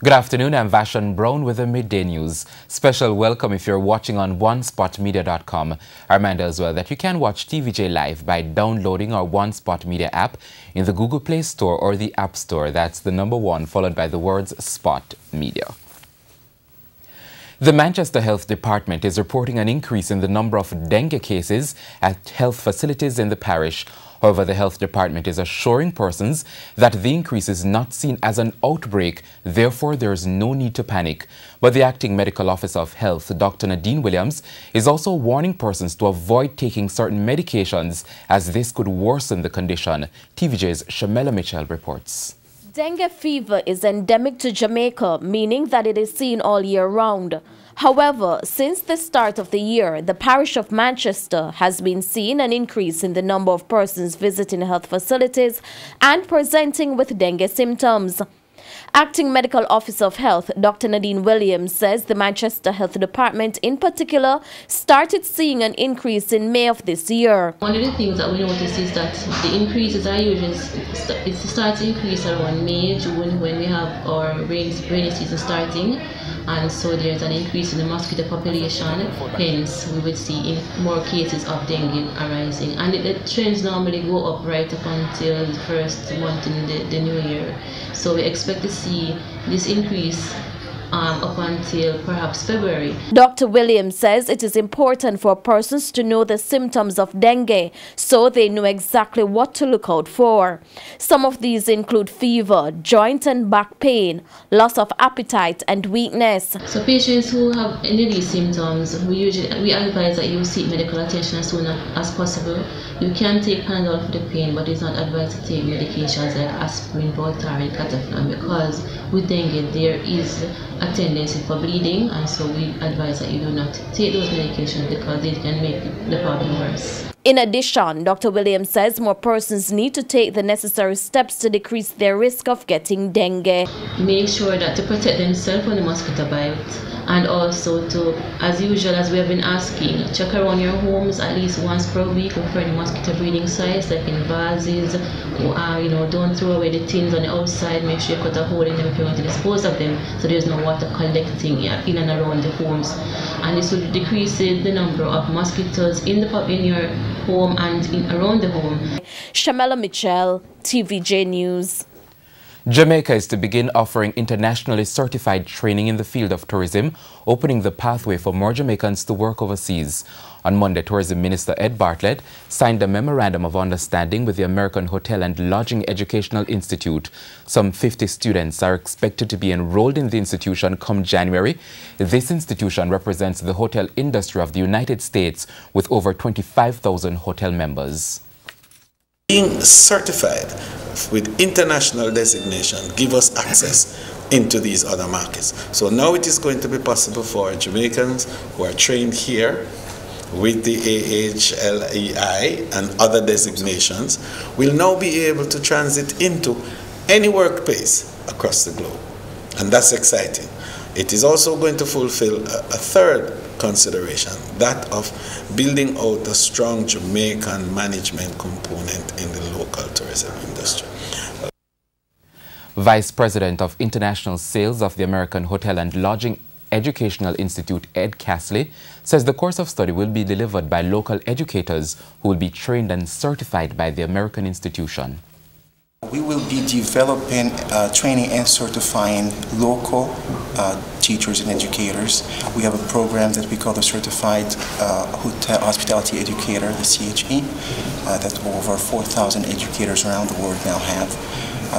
Good afternoon, I'm Vashon Brown with the Midday News. Special welcome if you're watching on onespotmedia.com. I remind as well that you can watch TVJ live by downloading our One Spot Media app in the Google Play Store or the App Store. That's the number 1 followed by the words Spot Media. The Manchester Health Department is reporting an increase in the number of dengue cases at health facilities in the parish. However, the health department is assuring persons that the increase is not seen as an outbreak, therefore there is no need to panic. But the acting medical officer of health, Dr. Nadine Williams, is also warning persons to avoid taking certain medications as this could worsen the condition. TVJ's Shamela Mitchell reports. Dengue fever is endemic to Jamaica, meaning that it is seen all year round. However, since the start of the year, the parish of Manchester has been seeing an increase in the number of persons visiting health facilities and presenting with dengue symptoms. Acting Medical Officer of Health, Dr. Nadine Williams, says the Manchester Health Department in particular started seeing an increase in May of this year. One of the things that we notice is that the increases are usually, it starts to increase around May, June when we have our rainy season starting. And so there's an increase in the mosquito population, hence we would see more cases of dengue arising. And the trends normally go up right up until the first month in the new year. So we expect to see this increase up until perhaps February. Dr. Williams says it is important for persons to know the symptoms of dengue so they know exactly what to look out for. Some of these include fever, joint and back pain, loss of appetite and weakness. So patients who have any of these symptoms, we advise that you seek medical attention as soon as possible. You can take Panadol for the pain, but it's not advised to take medications like aspirin, Voltaren, Cataflam, because with dengue there is a tendency for bleeding, and so we advise that you do not take those medications because it can make the problem worse. In addition, Dr. Williams says more persons need to take the necessary steps to decrease their risk of getting dengue. Make sure that to protect themselves from the mosquito bite, and also to, as usual, as we have been asking, check around your homes at least once per week for any mosquito breeding sites, like in vases, don't throw away the tins on the outside. Make sure you cut a hole in them if you want to dispose of them, so there's no water collecting in and around the homes. And this will decrease the number of mosquitoes in your home and around the home. Shamela Mitchell, TVJ News. Jamaica is to begin offering internationally certified training in the field of tourism, opening the pathway for more Jamaicans to work overseas. On Monday, Tourism Minister Ed Bartlett signed a memorandum of understanding with the American Hotel and Lodging Educational Institute. Some 50 students are expected to be enrolled in the institution come January. This institution represents the hotel industry of the United States with over 25,000 hotel members. Being certified with international designation give us access into these other markets. So now it is going to be possible for Jamaicans who are trained here with the AHLEI and other designations will now be able to transit into any workplace across the globe. And that's exciting. It is also going to fulfill a third consideration, that of building out a strong Jamaican management component in the local tourism industry. Vice President of International Sales of the American Hotel and Lodging Educational Institute, Ed Castley, says the course of study will be delivered by local educators who will be trained and certified by the American institution. We will be developing, training and certifying local teachers and educators. We have a program that we call the Certified Hotel Hospitality Educator, the CHE, that over 4,000 educators around the world now have.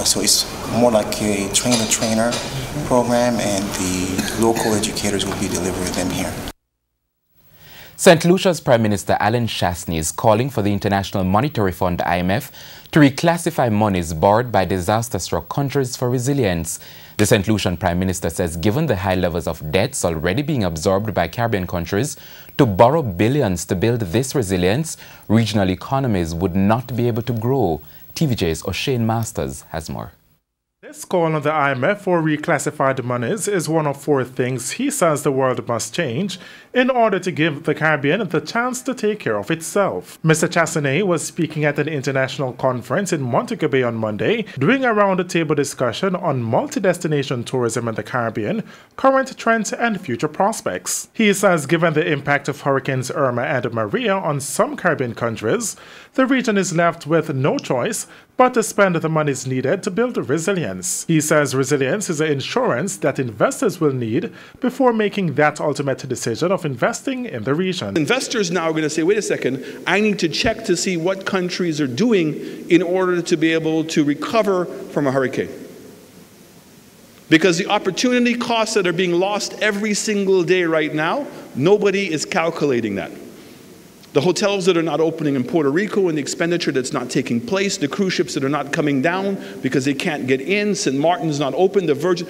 So it's more like a trainer-trainer program, and the local educators will be delivering them here. St. Lucia's Prime Minister Alan Shastney is calling for the International Monetary Fund, IMF, to reclassify monies borrowed by disaster-struck countries for resilience. The St. Lucian Prime Minister says given the high levels of debts already being absorbed by Caribbean countries, to borrow billions to build this resilience, regional economies would not be able to grow. TVJ's O'Shane Masters has more. This call on the IMF for reclassified monies is one of 4 things he says the world must change in order to give the Caribbean the chance to take care of itself. Mr. Chassanet was speaking at an international conference in Montego Bay on Monday, doing a round-the-table discussion on multi-destination tourism in the Caribbean, current trends and future prospects. He says given the impact of Hurricanes Irma and Maria on some Caribbean countries, the region is left with no choice but to spend the monies needed to build resilience. He says resilience is an insurance that investors will need before making that ultimate decision of investing in the region. Investors now are going to say, wait a second, I need to check to see what countries are doing in order to be able to recover from a hurricane. Because the opportunity costs that are being lost every single day right now, nobody is calculating that. The hotels that are not opening in Puerto Rico and the expenditure that's not taking place, the cruise ships that are not coming down because they can't get in, St. Martin's not open, the Virgin,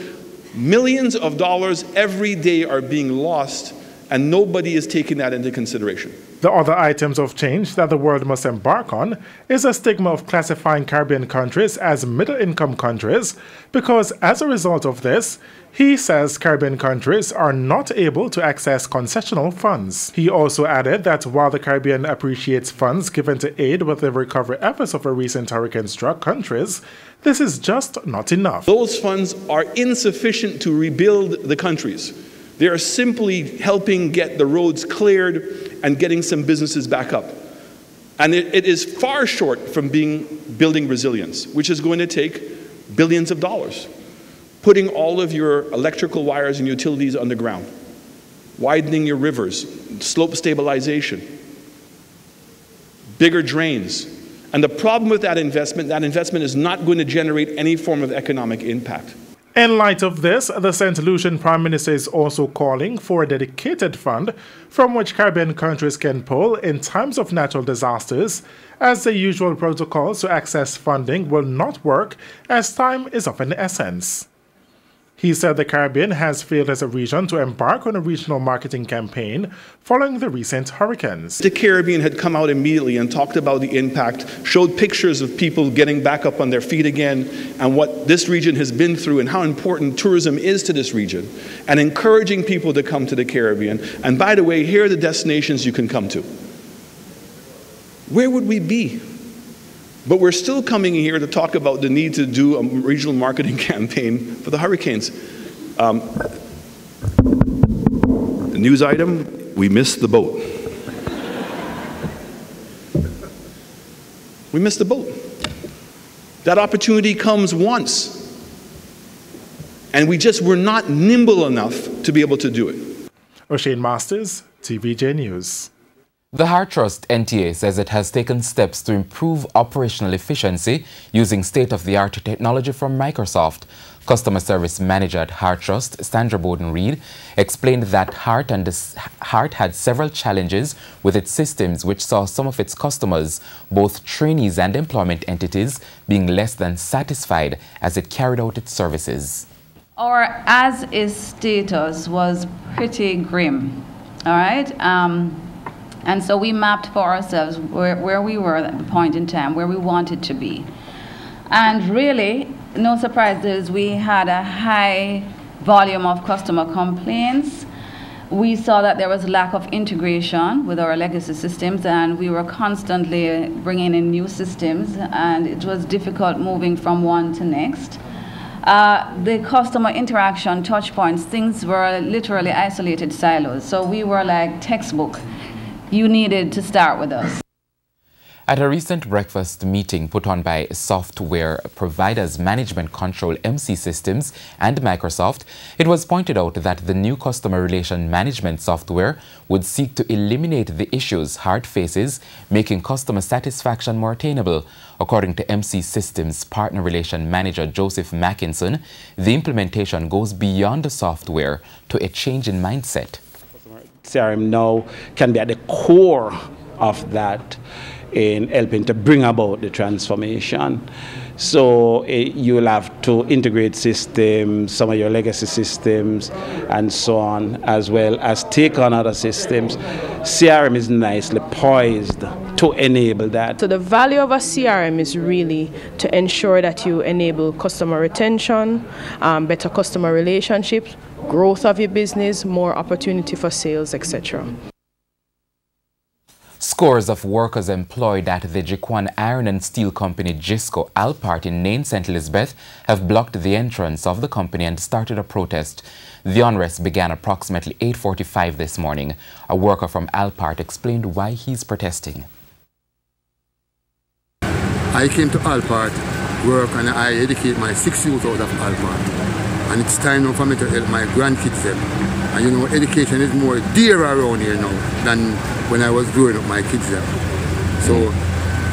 millions of dollars every day are being lost, and nobody is taking that into consideration. The other items of change that the world must embark on is a stigma of classifying Caribbean countries as middle-income countries because as a result of this, he says Caribbean countries are not able to access concessional funds. He also added that while the Caribbean appreciates funds given to aid with the recovery efforts of recent hurricane-struck countries, this is just not enough. Those funds are insufficient to rebuild the countries. They are simply helping get the roads cleared and getting some businesses back up. And it is far short from building resilience, which is going to take billions of dollars. Putting all of your electrical wires and utilities underground, widening your rivers, slope stabilization, bigger drains. And the problem with that investment is not going to generate any form of economic impact. In light of this, the St. Lucian Prime Minister is also calling for a dedicated fund from which Caribbean countries can pull in times of natural disasters, as the usual protocols to access funding will not work as time is of an essence. He said the Caribbean has failed as a region to embark on a regional marketing campaign following the recent hurricanes. The Caribbean had come out immediately and talked about the impact, showed pictures of people getting back up on their feet again and what this region has been through and how important tourism is to this region, and encouraging people to come to the Caribbean. And by the way, here are the destinations you can come to. Where would we be? But we're still coming here to talk about the need to do a regional marketing campaign for the hurricanes. The news item, we missed the boat. We missed the boat. That opportunity comes once. And we just were not nimble enough to be able to do it. O'Shane Masters, TVJ News. The Heart Trust NTA says it has taken steps to improve operational efficiency using state-of-the-art technology from Microsoft. Customer Service Manager at Heart Trust, Sandra Bowden-Reed, explained that Heart had several challenges with its systems, which saw some of its customers, both trainees and employment entities, being less than satisfied as it carried out its services. Our as-is status was pretty grim, all right? And so we mapped for ourselves where we were at the point in time, where we wanted to be. And really, no surprises, we had a high volume of customer complaints. We saw that there was lack of integration with our legacy systems, and we were constantly bringing in new systems, and it was difficult moving from one to next. The customer interaction touch points, things were literally isolated silos. So we were like textbook. You needed to start with us. At a recent breakfast meeting put on by software providers Management Control MC Systems and Microsoft, it was pointed out that the new customer relation management software would seek to eliminate the issues Heart faces, making customer satisfaction more attainable. According to MC Systems Partner Relation Manager Joseph Mackinson, the implementation goes beyond the software to a change in mindset. CRM now can be at the core of that in helping to bring about the transformation. So you'll have to integrate systems, some of your legacy systems, and so on, as well as take on other systems. CRM is nicely poised to enable that. So the value of a CRM is really to ensure that you enable customer retention, better customer relationships, growth of your business, more opportunity for sales, etc. Scores of workers employed at the Jiquan Iron and Steel Company Jisco Alpart in Nain, St. Elizabeth have blocked the entrance of the company and started a protest. The unrest began approximately 8:45 this morning. A worker from Alpart explained why he's protesting. I came to Alpart, work, and I educate my 6 youth out of Alpart. And it's time now for me to help my grandkids them. And you know, education is more dear around here now than when I was growing up my kids there. So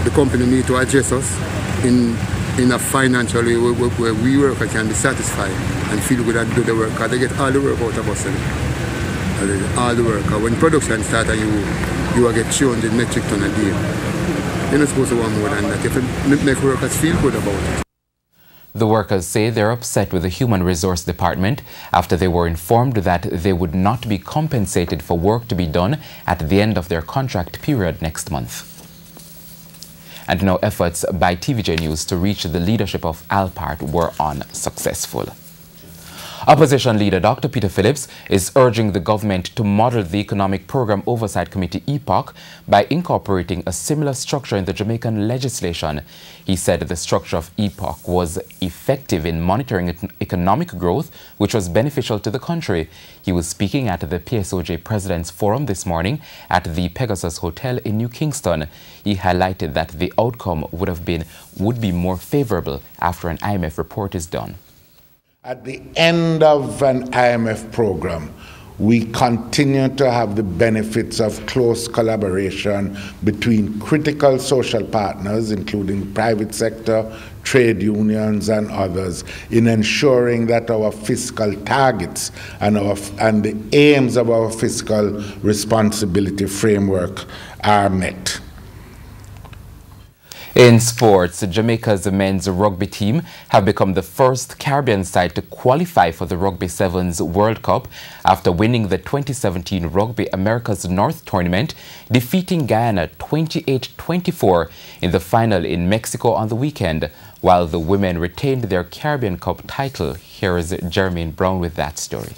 the company need to address us in a financial way where we workers can be satisfied and feel good and do the work, because they get all the work out of us. All the work. When production starts and you will get 200 metric ton a day. You're not supposed to want more than that. You have to make workers feel good about it. The workers say they're upset with the Human Resource Department after they were informed that they would not be compensated for work to be done at the end of their contract period next month. And now efforts by TVJ News to reach the leadership of Alpart were unsuccessful. Opposition leader Dr. Peter Phillips is urging the government to model the Economic Program Oversight Committee (EPOC) by incorporating a similar structure in the Jamaican legislation. He said the structure of EPOC was effective in monitoring economic growth, which was beneficial to the country. He was speaking at the PSOJ President's Forum this morning at the Pegasus Hotel in New Kingston. He highlighted that the outcome would be more favorable after an IMF report is done. At the end of an IMF program, we continue to have the benefits of close collaboration between critical social partners, including private sector, trade unions, and others, in ensuring that our fiscal targets and the aims of our fiscal responsibility framework are met. In sports, Jamaica's men's rugby team have become the first Caribbean side to qualify for the Rugby Sevens World Cup after winning the 2017 Rugby America's North tournament, defeating Guyana 28-24 in the final in Mexico on the weekend, while the women retained their Caribbean Cup title. Here is Jermaine Brown with that story.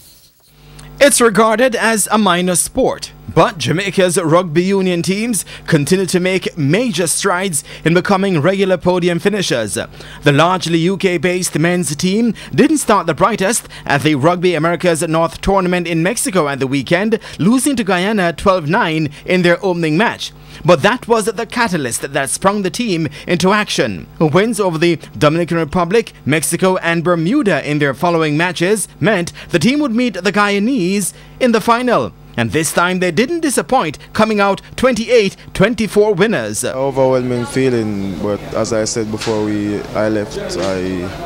It's regarded as a minor sport, but Jamaica's rugby union teams continue to make major strides in becoming regular podium finishers. The largely UK-based men's team didn't start the brightest at the Rugby America's North tournament in Mexico at the weekend, losing to Guyana 12-9 in their opening match. But that was the catalyst that sprung the team into action. Wins over the Dominican Republic, Mexico and Bermuda in their following matches meant the team would meet the Guyanese in the final. And this time they didn't disappoint, coming out 28-24 winners. Overwhelming feeling, but as I said before I left,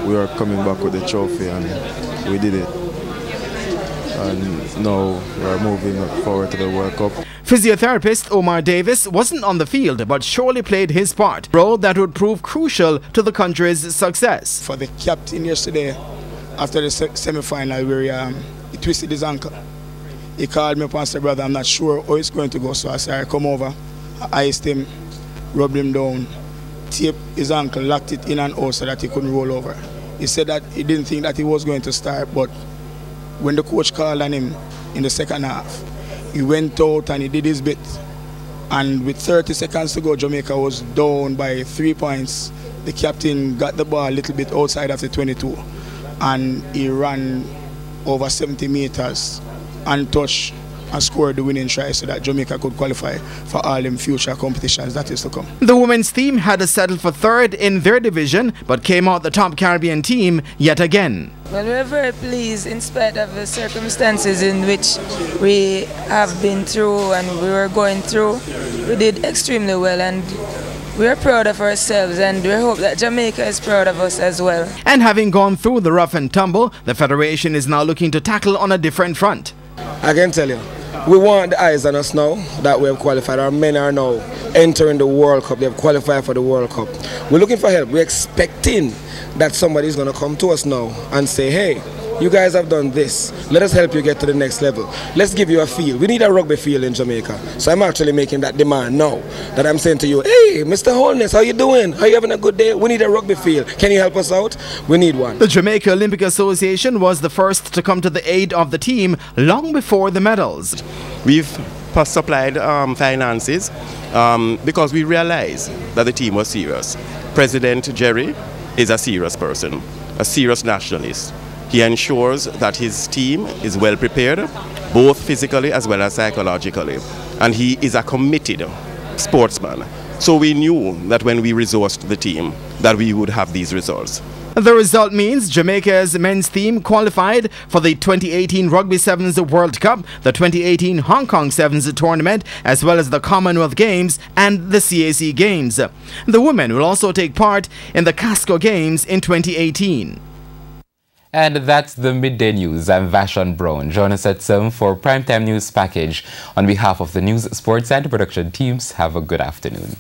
we were coming back with the trophy and we did it. And now we're moving forward to the World Cup. Physiotherapist Omar Davis wasn't on the field but surely played his part, a role that would prove crucial to the country's success. For the captain yesterday, after the semi-final where he twisted his ankle, he called me up and said, "Brother, I'm not sure how it's going to go." So I said, "I come over," I iced him, rubbed him down, taped his ankle, locked it in and out so that he couldn't roll over. He said that he didn't think that he was going to start, but when the coach called on him in the second half, he went out and he did his bit. And with 30 seconds to go, Jamaica was down by 3 points. The captain got the ball a little bit outside of the 22 and he ran over 70 meters untouched and scored the winning try so that Jamaica could qualify for all them future competitions that is to come. The women's team had settled for third in their division but came out the top Caribbean team yet again. Well, we're very pleased in spite of the circumstances in which we have been through and we were going through. We did extremely well and we're proud of ourselves and we hope that Jamaica is proud of us as well. And having gone through the rough and tumble, the Federation is now looking to tackle on a different front. I can tell you, we want the eyes on us now that we have qualified. Our men are now entering the World Cup. They have qualified for the World Cup. We're looking for help. We're expecting that somebody is going to come to us now and say, "Hey, you guys have done this. Let us help you get to the next level. Let's give you a field. We need a rugby field in Jamaica. So I'm actually making that demand now. That I'm saying to you, hey, Mr. Holness, how you doing? Are you having a good day? We need a rugby field. Can you help us out? We need one. The Jamaica Olympic Association was the first to come to the aid of the team long before the medals. We've supplied finances because we realized that the team was serious. President Jerry is a serious person, a serious nationalist. He ensures that his team is well prepared, both physically as well as psychologically. And he is a committed sportsman. So we knew that when we resourced the team, that we would have these results. The result means Jamaica's men's team qualified for the 2018 Rugby Sevens World Cup, the 2018 Hong Kong Sevens Tournament, as well as the Commonwealth Games and the CAC Games. The women will also take part in the Casco Games in 2018. And that's the Midday News. I'm Vashon Brown. Join us at 7 for Primetime News Package. On behalf of the News, Sports and Production teams, have a good afternoon.